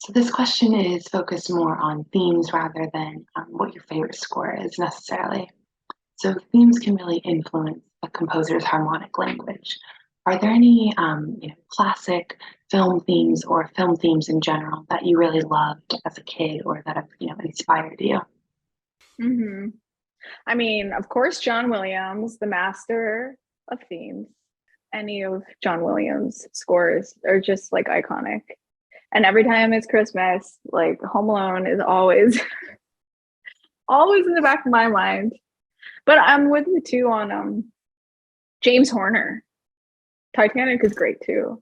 So this question is focused more on themes rather than what your favorite score is necessarily. So themes can really influence a composer's harmonic language. Are there any, classic film themes or film themes in general that you really loved as a kid or that have, inspired you? hmm I mean, of course, John Williams, the master of themes. Any of John Williams' scores are just like iconic. And every time it's Christmas, like Home Alone is always always in the back of my mind. But I'm with you too on James Horner. Titanic is great too.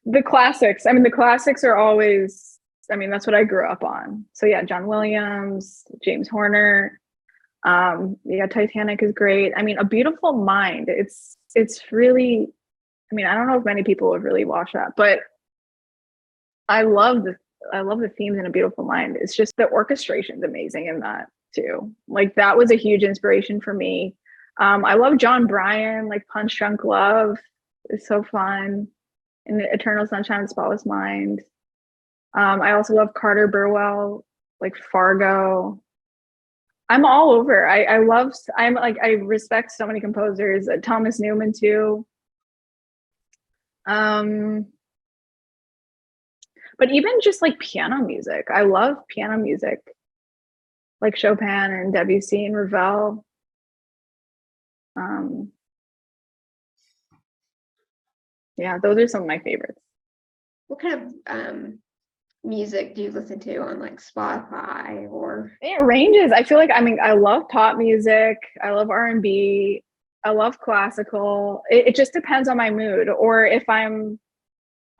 The classics. I mean, the classics are always. I mean, that's what I grew up on. So yeah, John Williams, James Horner. Yeah, Titanic is great. I mean, A Beautiful Mind. It's really. I mean, I don't know if many people would really watch that, but I love the themes in A Beautiful Mind. It's just the orchestration's amazing in that too. Like that was a huge inspiration for me. I love John Bryan, like Punch Drunk Love is so fun. And Eternal Sunshine of the Spotless Mind. I also love Carter Burwell, like Fargo. I'm all over. I respect so many composers. Thomas Newman too. Um, but even just like piano music, I love piano music, like Chopin and Debussy and Ravel. Um, yeah, those are some of my favorites. What kind of music do you listen to on like Spotify or? It ranges. I feel like I love pop music. I love R&B. I love classical. It just depends on my mood, or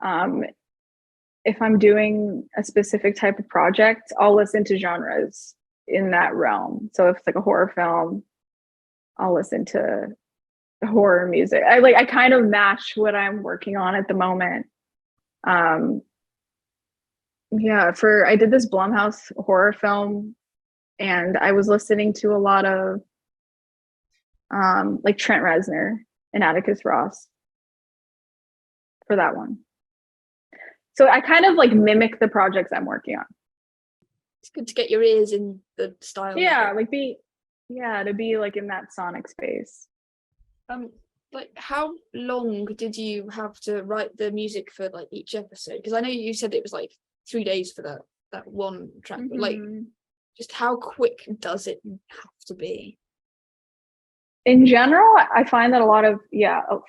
um, if I'm doing a specific type of project, I'll listen to genres in that realm. So if it's like a horror film, I'll listen to horror music. I kind of match what I'm working on at the moment. Yeah, I did this Blumhouse horror film, and I was listening to a lot of like Trent Reznor and Atticus Ross for that one. So I kind of like mimic the projects I'm working on. It's good to get your ears in the style. Yeah, to be like in that sonic space. Like how long did you have to write the music for like each episode? Because I know you said it was like 3 days for that one track, but like just how quick does it have to be? In general, I find that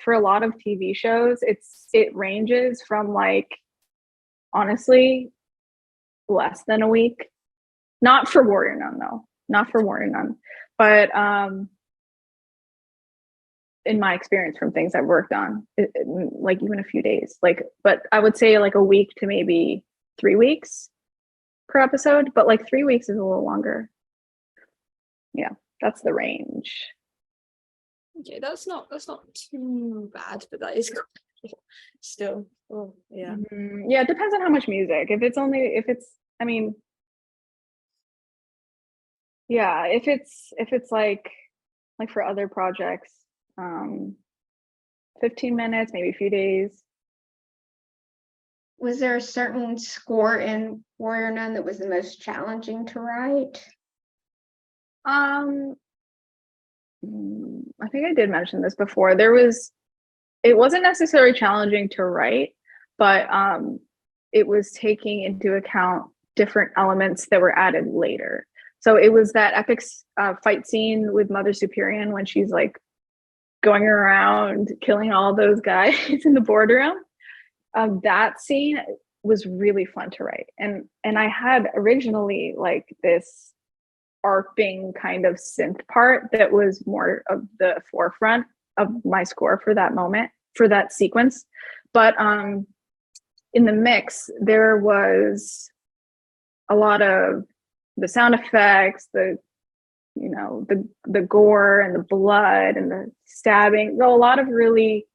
for a lot of TV shows, it ranges from like honestly less than a week. Not for Warrior Nun though. Not for Warrior Nun. But in my experience from things I've worked on, like even a few days. But I would say like a week to maybe 3 weeks per episode, but like 3 weeks is a little longer. Yeah, that's the range. Okay, that's not too bad, but that is still. Oh yeah. Yeah, it depends on how much music. If it's like for other projects, 15 minutes, maybe a few days. Was there a certain score in Warrior Nun that was the most challenging to write? I think I did mention this before. It wasn't necessarily challenging to write, but it was taking into account different elements that were added later. So it was that epic fight scene with Mother Superior when she's like going around killing all those guys in the boardroom. That scene was really fun to write. And I had originally like this arping kind of synth part that was more of the forefront of my score for that moment, for that sequence. But in the mix, there was a lot of the sound effects, the gore and the blood and the stabbing, a lot of really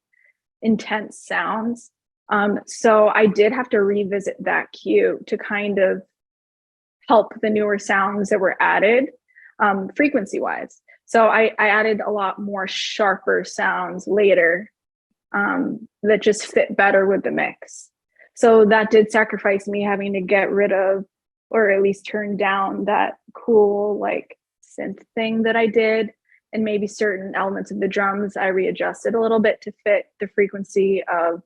intense sounds. So I did have to revisit that cue to kind of help the newer sounds that were added frequency wise. So I added a lot more sharper sounds later that just fit better with the mix. So that did sacrifice me having to get rid of, or at least turn down, that cool like synth thing that I did. And maybe certain elements of the drums I readjusted a little bit to fit the frequency of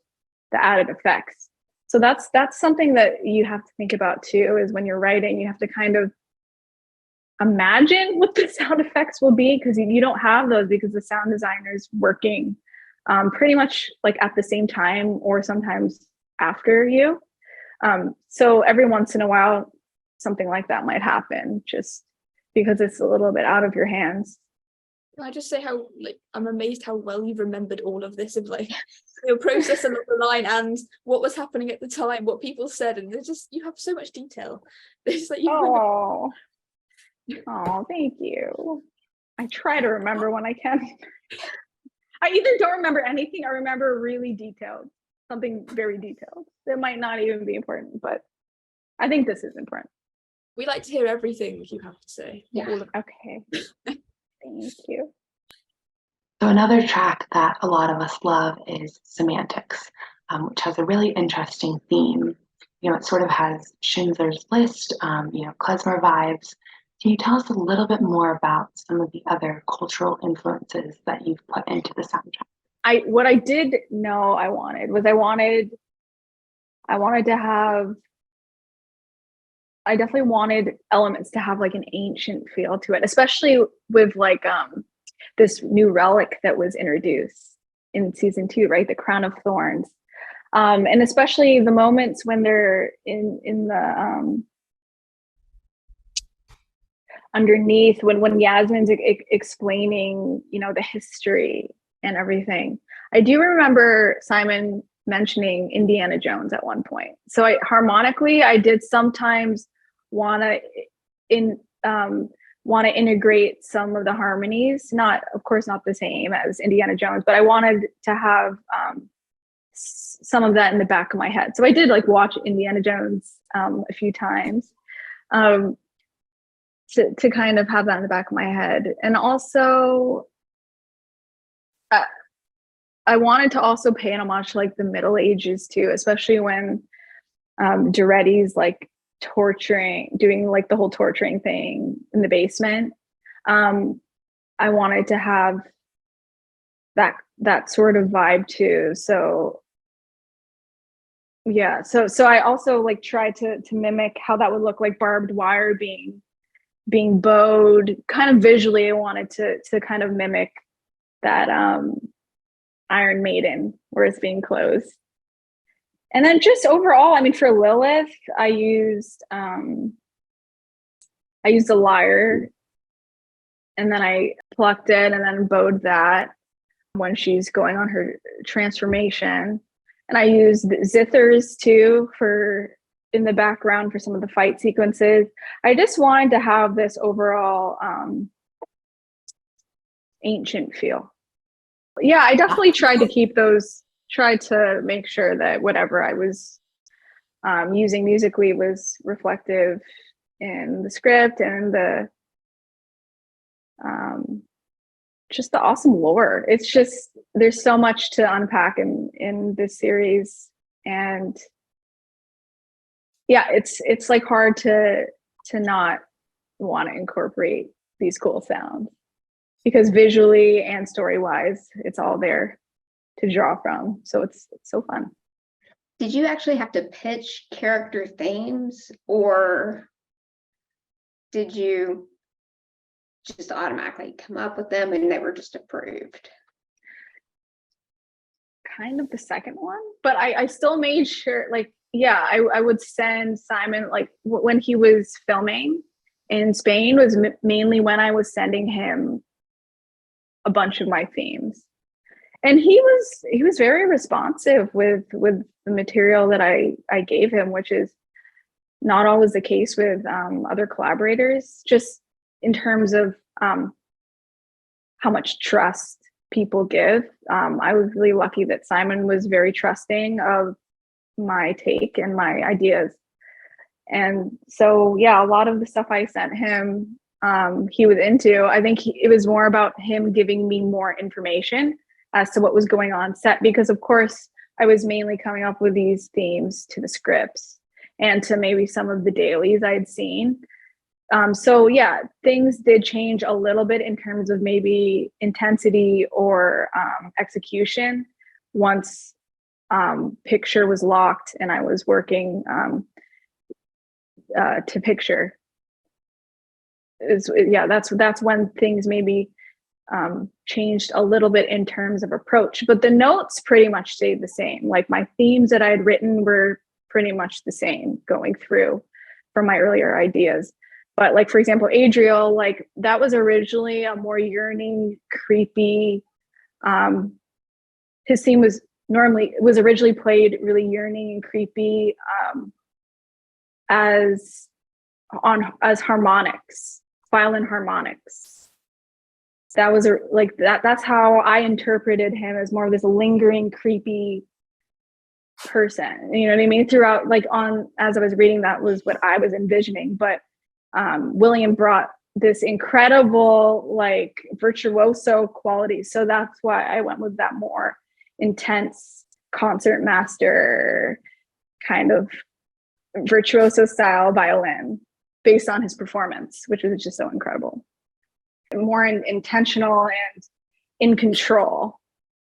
the added effects. So that's something that you have to think about too, is when you're writing, you have to kind of imagine what the sound effects will be, because you don't have those, because the sound designer is working pretty much like at the same time or sometimes after you. So every once in a while, something like that might happen, just because it's a little bit out of your hands. Can I just say how like I'm amazed how well you've remembered all of this, of like your process along the line and what was happening at the time, what people said, and there's just, you have so much detail. It's like Oh, thank you. I try to remember when I can. I either don't remember anything or remember really detailed, something very detailed. That might not even be important, but I think this is important. we like to hear everything you have to say. Yeah. All of Okay. Thank you. So another track that a lot of us love is Semantics, which has a really interesting theme. You know, it sort of has Schindler's List, klezmer vibes. Can you tell us a little bit more about some of the other cultural influences that you've put into the soundtrack? What I did know I wanted was I definitely wanted elements to have like an ancient feel to it, especially with like this new relic that was introduced in season 2, right? The Crown of Thorns. And especially the moments when they're in the underneath, when Yasmin's explaining, the history and everything. I do remember Simon mentioning Indiana Jones at one point. So harmonically, I did sometimes want to integrate some of the harmonies, of course not the same as Indiana Jones, but I wanted to have some of that in the back of my head. So I did like watch Indiana Jones a few times to kind of have that in the back of my head. And also I wanted to also pay an homage to like the Middle Ages too, especially when Duretti's like doing like the whole torturing thing in the basement. I wanted to have that sort of vibe too. So yeah, so I also like tried to mimic how that would look, like barbed wire being bowed. Kind of visually, I wanted to kind of mimic that Iron Maiden where it's being closed. And then just overall, I mean, for Lilith, I used a lyre, and then I plucked it and then bowed that when she's going on her transformation. And I used zithers too in the background for some of the fight sequences. I just wanted to have this overall ancient feel. Yeah, I definitely tried to make sure that whatever I was using musically was reflective in the script and the just the awesome lore. It's just, there's so much to unpack in this series, and yeah, it's like hard to not want to incorporate these cool sounds, because visually and story-wise, it's all there to draw from. So it's so fun. Did you actually have to pitch character themes, or did you just automatically come up with them and they were just approved? Kind of the second one, but I still made sure, like, yeah, I would send Simon, like when he was filming in Spain was mainly when I was sending him a bunch of my themes. And he was very responsive with the material that I gave him, which is not always the case with other collaborators, just in terms of how much trust people give. I was really lucky that Simon was very trusting of my take and my ideas. And so, yeah, a lot of the stuff I sent him, he was into. I think it was more about him giving me more information as to what was going on set, because of course I was mainly coming up with these themes to the scripts and to maybe some of the dailies I had seen. So yeah, things did change a little bit in terms of maybe intensity or execution once picture was locked and I was working to picture. That's when things maybe changed a little bit in terms of approach, but the notes pretty much stayed the same. Like my themes that I had written were pretty much the same going through from my earlier ideas. But like, for example, Adriel, like that was originally a more yearning, creepy, his theme was originally played really yearning and creepy as harmonics, violin harmonics. That was that's how I interpreted him, as more of this lingering, creepy person. You know what I mean? Throughout, like as I was reading, that was what I was envisioning. But William brought this incredible, like, virtuoso quality. So that's why I went with that more intense concert master kind of virtuoso style violin based on his performance, which was just so incredible. More intentional and in control.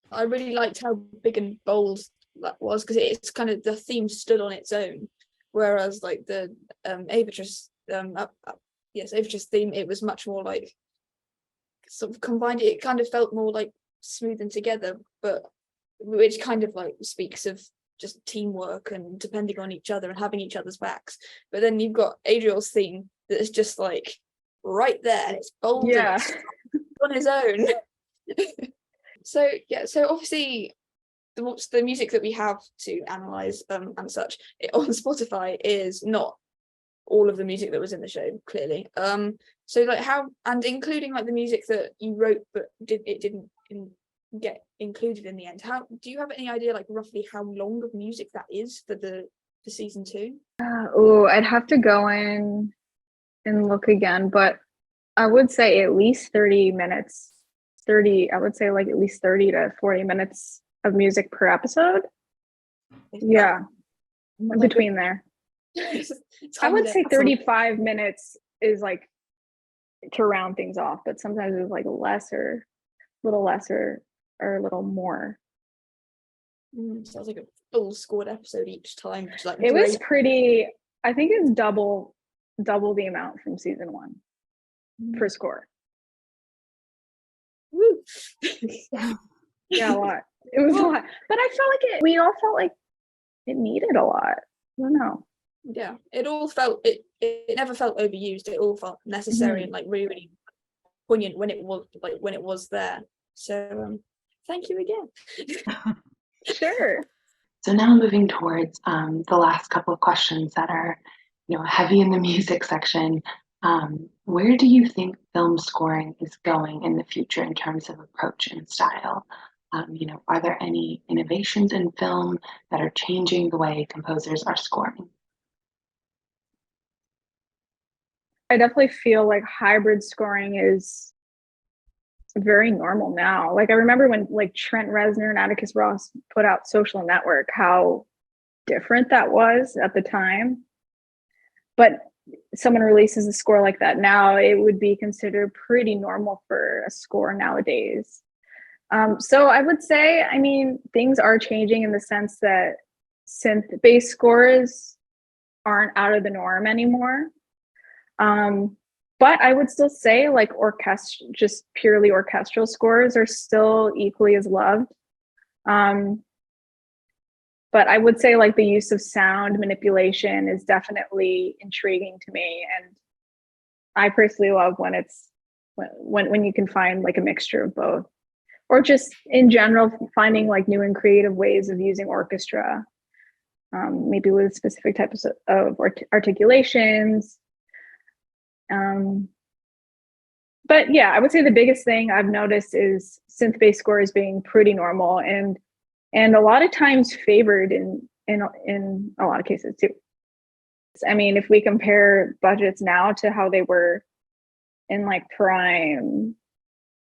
I really liked how big and bold that was, because it's kind of, the theme stood on its own, whereas like the Avitress Avitress theme, it was much more like sort of combined. It kind of felt more like smooth and together, but which kind of like speaks of just teamwork and depending on each other and having each other's backs. But then you've got Adriel's theme that is just like right there, and it's bold, and it's on his own. So obviously the music that we have to analyze and such on Spotify is not all of the music that was in the show, clearly. So like how, and including like the music that you wrote but didn't get included in the end, how do you have any idea like roughly how long of music that is for season 2? I'd have to go in and look again, but I would say at least 30 minutes. I would say like at least 30 to 40 minutes of music per episode. Yeah, between there. I would say 35 minutes is like to round things off, but sometimes it was like a little lesser or a little more. Sounds like a full scored episode each time. Like it was pretty, I think it's double the amount from season 1 for score. Woo. Yeah, a lot. It was a lot, but I felt like we all felt like it needed a lot. I don't know. Yeah, it all felt, it never felt overused. It all felt necessary and like really, really poignant when it was there. So thank you again. Sure. So now moving towards the last couple of questions that are, heavy in the music section. Where do you think film scoring is going in the future in terms of approach and style? Are there any innovations in film that are changing the way composers are scoring? I definitely feel like hybrid scoring is very normal now. Like I remember when like Trent Reznor and Atticus Ross put out Social Network, how different that was at the time. But someone releases a score like that now, it would be considered pretty normal for a score nowadays. So I would say, I mean, things are changing in the sense that synth-based scores aren't out of the norm anymore. But I would still say like just purely orchestral scores are still equally as loved. But I would say like the use of sound manipulation is definitely intriguing to me. And I personally love when it's when you can find like a mixture of both, or just in general, finding like new and creative ways of using orchestra, maybe with specific types of articulations. But yeah, I would say the biggest thing I've noticed is synth-based scores being pretty normal and a lot of times favored in a lot of cases too. I mean, if we compare budgets now to how they were in like prime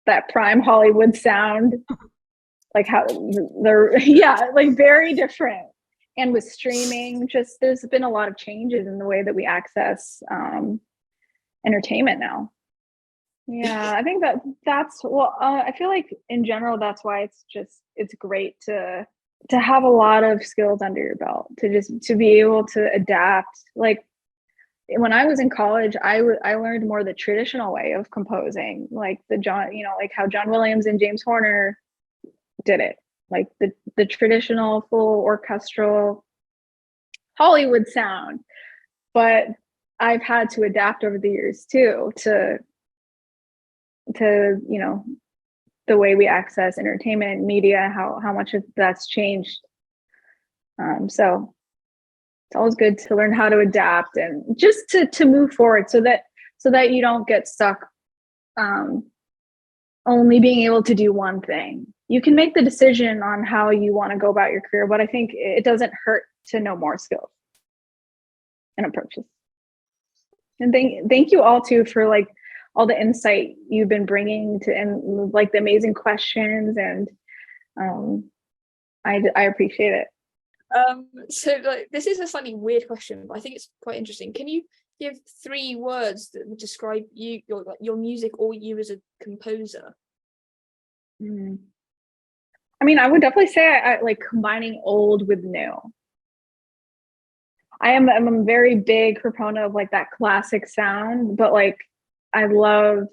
Hollywood sound like how they're yeah, like very different. And with streaming, just there's been a lot of changes in the way that we access entertainment now. Yeah, I think that's well, I feel like in general that's why it's great to have a lot of skills under your belt, to be able to adapt. Like when I was in college, I learned more the traditional way of composing, like like how John Williams and James Horner did it, like the traditional full orchestral Hollywood sound. But I've had to adapt over the years too to the way we access entertainment media, how much of that's changed. So it's always good to learn how to adapt and just to move forward so that you don't get stuck only being able to do one thing. You can make the decision on how you want to go about your career, but I think it doesn't hurt to know more skills and approaches. And thank you all too for like all the insight you've been bringing to, and like the amazing questions, and I appreciate it. So like this is a slightly weird question, but I think it's quite interesting. Can you give 3 words that would describe your music or you as a composer? I mean, I would definitely say I like combining old with new. I'm a very big proponent of like that classic sound, but like I love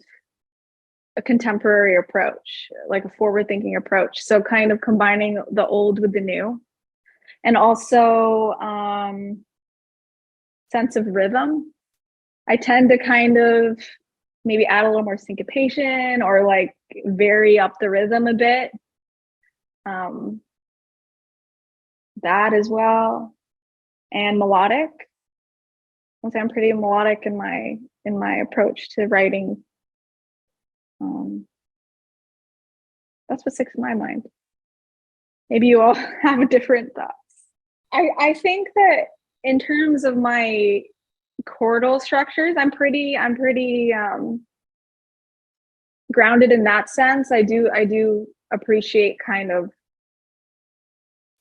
a contemporary approach, like a forward-thinking approach. So kind of combining the old with the new, and also sense of rhythm. I tend to kind of maybe add a little more syncopation or like vary up the rhythm a bit. That as well. And melodic. I'll say I'm pretty melodic in my approach to writing. That's what sticks in my mind. Maybe you all have different thoughts. I think that in terms of my chordal structures, I'm pretty grounded in that sense. I do appreciate kind of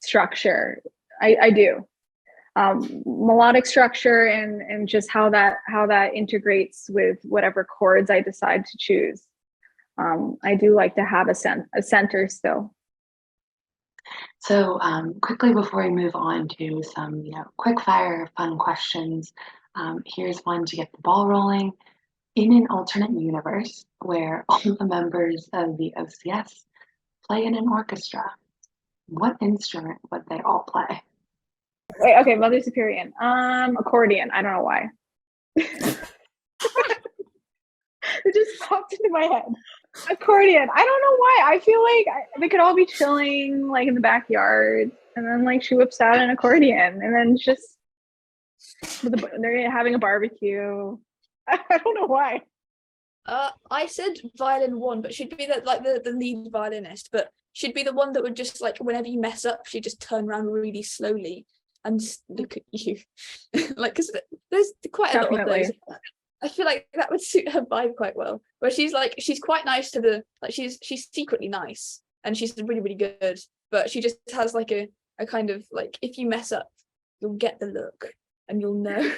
structure. I do. Melodic structure and just how that integrates with whatever chords I decide to choose. I do like to have a center still. So quickly before we move on to some quick fire fun questions, here's one to get the ball rolling. In an alternate universe where all the members of the OCS play in an orchestra, what instrument would they all play? Wait, okay, Mother Superior. Accordion. I don't know why. It just popped into my head. Accordion. I don't know why. I feel like they could all be chilling like in the backyard, and then like she whips out an accordion, and then just they're having a barbecue. I don't know why. I said violin 1, but she'd be the lead violinist, but she'd be the one that would just like whenever you mess up, she'd just turn around really slowly and just look at you. Like, because there's quite a lot of those. I feel like that would suit her vibe quite well. Where she's quite nice to she's secretly nice and she's really, really good, but she just has like a kind of like, if you mess up, you'll get the look and you'll know.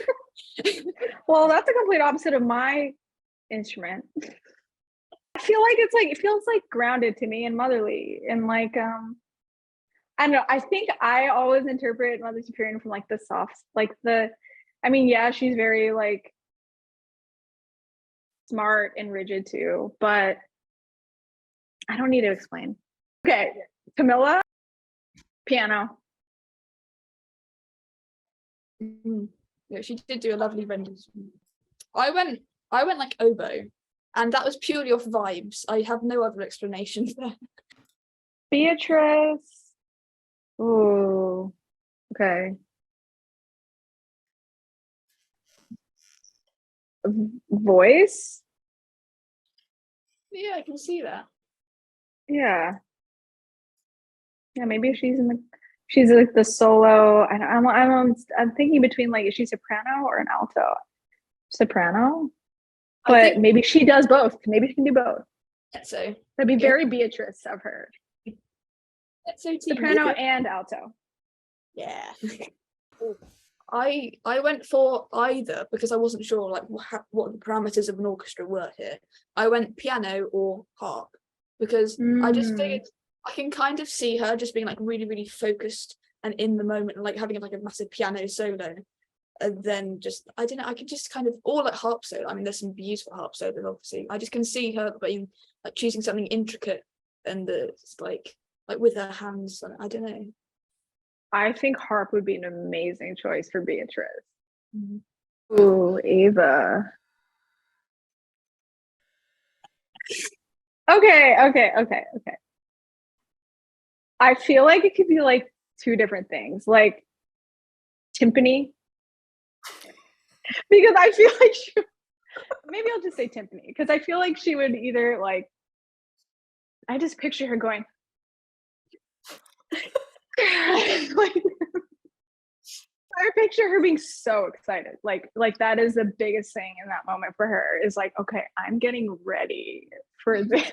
Well, that's a complete opposite of my instrument. I feel like it feels like grounded to me and motherly, and like I don't know. I think I always interpret Mother Superior from like the soft, like yeah, she's very like smart and rigid too, but I don't need to explain. Okay, Camilla, piano. Yeah, she did do a lovely rendition. I went like oboe, and that was purely off vibes. I have no other explanation there. Beatrice. Ooh, okay. Voice. Yeah, I can see that. Yeah, maybe she's like the solo. I'm thinking between like, is she soprano or an alto? Soprano, but maybe she does both. Maybe she can do both. So That'd be very Beatrice of her. SOT Soprano music. and alto. Yeah. I went for either because I wasn't sure like what the parameters of an orchestra were here. I went piano or harp because I just figured I can kind of see her just being like really, really focused and in the moment and like having like a massive piano solo. And then just I don't know, I could just kind of, or like harp solo. I mean, there's some beautiful harp solos, obviously. I just can see her being like choosing something intricate and like with her hands. I don't know. I think harp would be an amazing choice for Beatrice. Ooh, Ava. Okay. I feel like it could be like two different things, like timpani. Because I feel like maybe I'll just say timpani, because I feel like she would either like, I just picture her going, like, I picture her being so excited. Like that is the biggest thing in that moment for her is like, okay, I'm getting ready for this.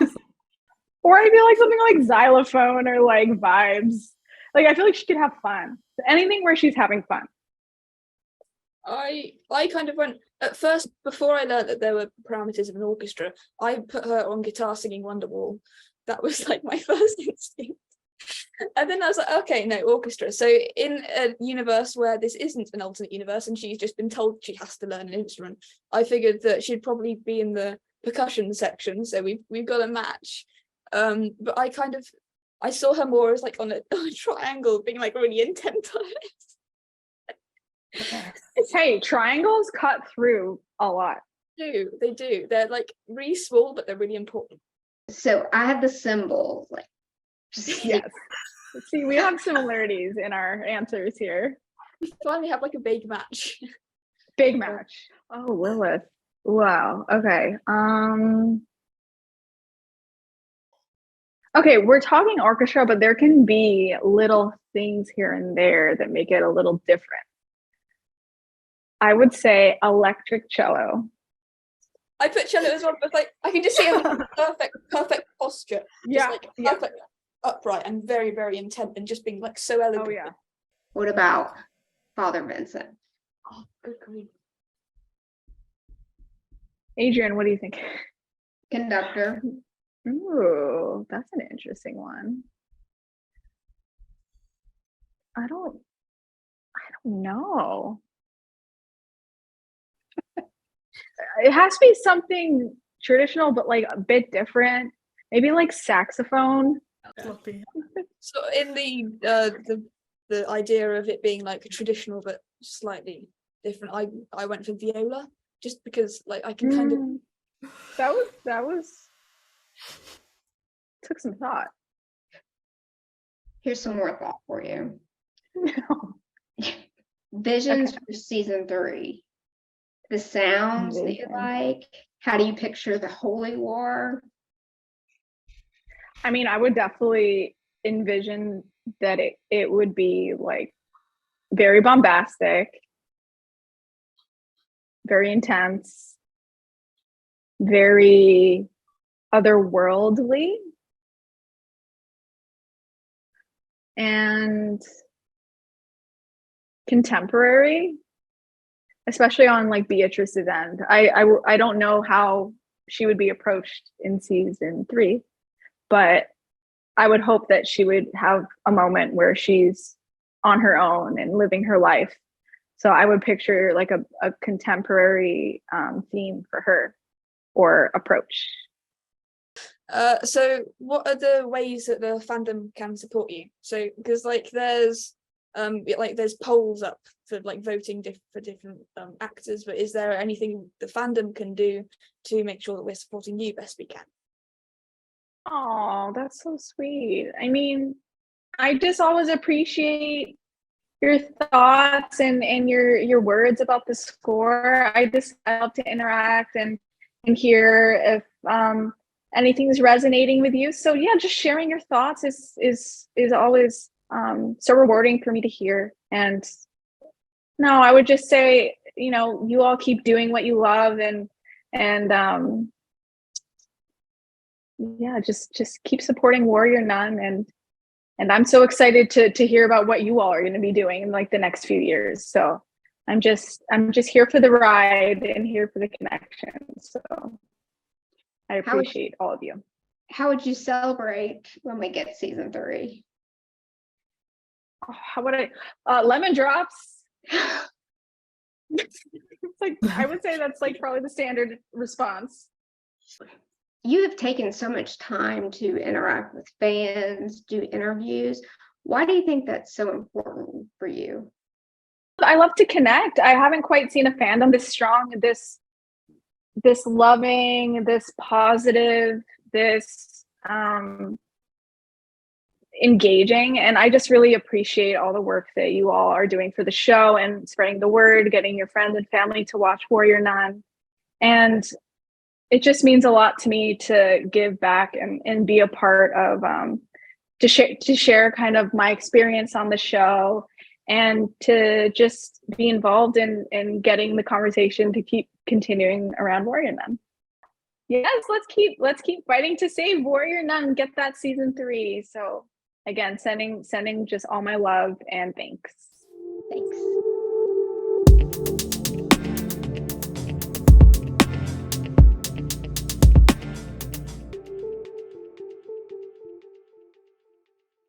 Or I feel like something like xylophone or like vibes. Like I feel like she could have fun. Anything where she's having fun. I kind of went at first before I learned that there were parameters of an orchestra. I put her on guitar singing Wonderwall. That was like my first instinct. And then I was like, okay, no, orchestra. So in a universe where this isn't an alternate universe and she's just been told she has to learn an instrument, I figured that she'd probably be in the percussion section. So we've got a match. But I saw her more as like on a triangle, being like really intent on it. Hey, triangles cut through a lot. They do. They're like really small, but they're really important. So I have the symbols, like Yes. See, we have similarities in our answers here. We finally have like a big match. Big match. Oh, Lilith. Wow. Okay. Okay, we're talking orchestra, but there can be little things here and there that make it a little different. I would say electric cello. I put cello as well, but like I can just see it like perfect posture. Yeah, Just like perfect upright and very, very intent and just being like so elegant. Oh yeah. what about Father Vincent? Oh, agreed. Adrian, what do you think? Conductor. Ooh, that's an interesting one. I don't know. It has to be something traditional, but like a bit different. Maybe like saxophone. So in the idea of it being like traditional but slightly different, I went for viola just because like I can kind of. That was took some thought. Here's some more thought for you. No. Visions Okay. for season 3. The sounds that you Vision. like. How do you picture the Holy War? I mean, I would definitely envision that it would be like very bombastic, very intense, very otherworldly, and contemporary, especially on like Beatrice's end. I don't know how she would be approached in season 3, but I would hope that she would have a moment where she's on her own and living her life. So I would picture like a contemporary theme for her or approach. So what are the ways that the fandom can support you? So because like there's polls up for like voting for different actors, but is there anything the fandom can do to make sure that we're supporting you best we can? Oh, that's so sweet. I mean, I just always appreciate your thoughts and your words about the score. I love to interact and hear if anything's resonating with you. So yeah, just sharing your thoughts is always so rewarding for me to hear. And no, I would just say, you all keep doing what you love and yeah, just keep supporting Warrior Nun, and And I'm so excited to hear about what you all are going to be doing in like the next few years. So I'm just here for the ride and here for the connection. So I appreciate all of you. How would you celebrate when we get season 3? How would I lemon drops? It's like, I would say that's like probably the standard response. You have taken so much time to interact with fans, do interviews. Why do you think that's so important for you? I love to connect. I haven't quite seen a fandom this strong, this loving, this positive, this engaging. And I just really appreciate all the work that you all are doing for the show and spreading the word, getting your friends and family to watch Warrior Nun. And it just means a lot to me to give back and be a part of to share kind of my experience on the show, and to just be involved in getting the conversation to keep continuing around Warrior Nun. Yes, let's keep fighting to save Warrior Nun, get that season 3. So again, sending just all my love and thanks. Thanks.